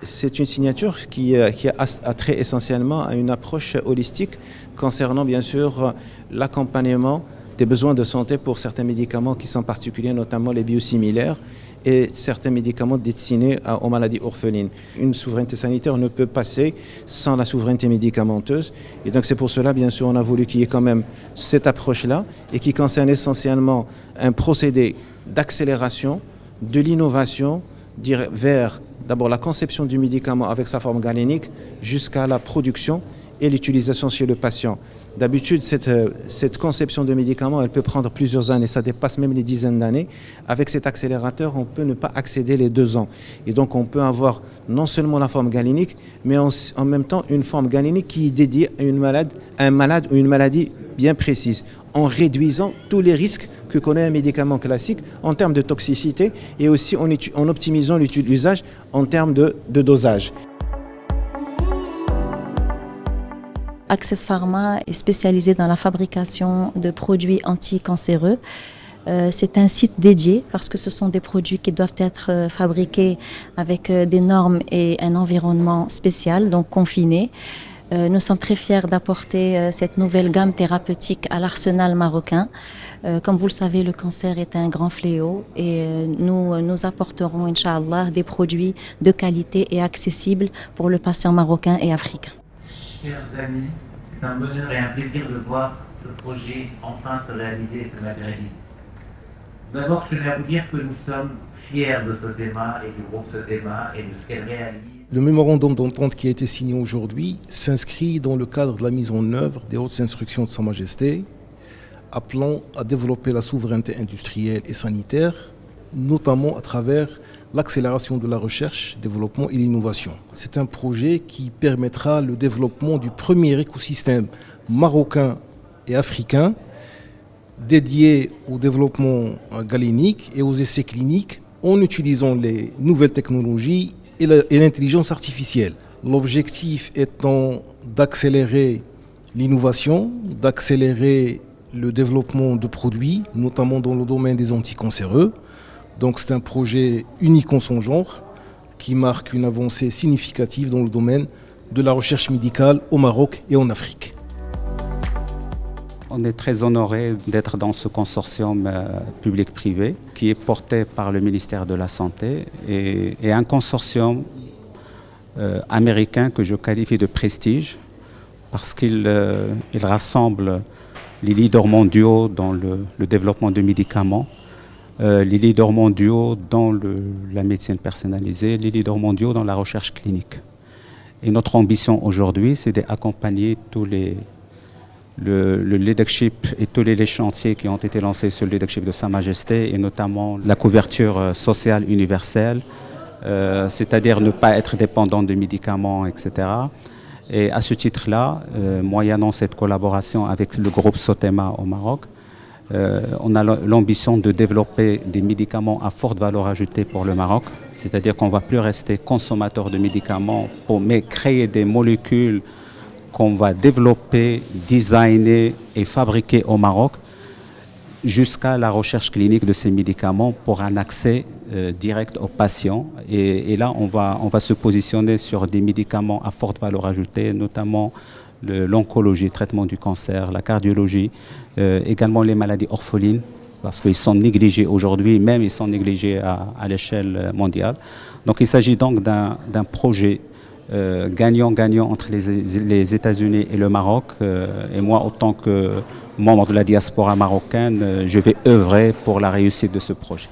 C'est une signature qui a trait essentiellement à une approche holistique concernant bien sûr l'accompagnement des besoins de santé pour certains médicaments qui sont particuliers, notamment les biosimilaires et certains médicaments destinés aux maladies orphelines. Une souveraineté sanitaire ne peut passer sans la souveraineté médicamenteuse. Et donc c'est pour cela, bien sûr, on a voulu qu'il y ait quand même cette approche-là et qui concerne essentiellement un procédé d'accélération de l'innovation vers d'abord la conception du médicament avec sa forme galénique jusqu'à la production et l'utilisation chez le patient. D'habitude, cette conception de médicaments, elle peut prendre plusieurs années, ça dépasse même les dizaines d'années. Avec cet accélérateur, on peut ne pas accéder les 2 ans. Et donc, on peut avoir non seulement la forme galénique, mais en même temps une forme galénique qui est dédiée à un malade ou une maladie bien précise, en réduisant tous les risques que connaît un médicament classique en termes de toxicité et aussi en optimisant l'usage en termes de dosage. Access Pharma est spécialisé dans la fabrication de produits anticancéreux. C'est un site dédié parce que ce sont des produits qui doivent être fabriqués avec des normes et un environnement spécial, donc confiné. Nous sommes très fiers d'apporter cette nouvelle gamme thérapeutique à l'arsenal marocain. Comme vous le savez, le cancer est un grand fléau et nous apporterons, Inch'Allah, des produits de qualité et accessibles pour le patient marocain et africain. Chers amis, c'est un bonheur et un plaisir de voir ce projet enfin se réaliser et se matérialiser. D'abord, je tenais à vous dire que nous sommes fiers de Sotema et du groupe Sotema et de ce qu'elle réalise. Le mémorandum d'entente qui a été signé aujourd'hui s'inscrit dans le cadre de la mise en œuvre des hautes instructions de Sa Majesté, appelant à développer la souveraineté industrielle et sanitaire, notamment à travers l'accélération de la recherche, développement et l'innovation. C'est un projet qui permettra le développement du premier écosystème marocain et africain dédié au développement galénique et aux essais cliniques en utilisant les nouvelles technologies et l'intelligence artificielle. L'objectif étant d'accélérer l'innovation, d'accélérer le développement de produits, notamment dans le domaine des anticancéreux. Donc c'est un projet unique en son genre qui marque une avancée significative dans le domaine de la recherche médicale au Maroc et en Afrique. On est très honoré d'être dans ce consortium public-privé qui est porté par le ministère de la Santé et un consortium américain que je qualifie de prestige parce qu'il rassemble les leaders mondiaux dans le développement de médicaments, les leaders mondiaux dans la médecine personnalisée, les leaders mondiaux dans la recherche clinique. Et notre ambition aujourd'hui, c'est d'accompagner le leadership et tous les chantiers qui ont été lancés sur le leadership de Sa Majesté et notamment la couverture sociale universelle, c'est-à-dire ne pas être dépendant de médicaments, etc. Et à ce titre-là, moyennant cette collaboration avec le groupe Sotema au Maroc, on a l'ambition de développer des médicaments à forte valeur ajoutée pour le Maroc, c'est-à-dire qu'on ne va plus rester consommateur de médicaments, mais créer des molécules qu'on va développer, designer et fabriquer au Maroc jusqu'à la recherche clinique de ces médicaments pour un accès direct aux patients. Et là, on va se positionner sur des médicaments à forte valeur ajoutée, notamment l'oncologie, traitement du cancer, la cardiologie, également les maladies orphelines, parce qu'ils sont négligés aujourd'hui, même ils sont négligés à l'échelle mondiale. Donc il s'agit donc d'un projet gagnant-gagnant entre les États-Unis et le Maroc. Et moi, en tant que membre de la diaspora marocaine, je vais œuvrer pour la réussite de ce projet.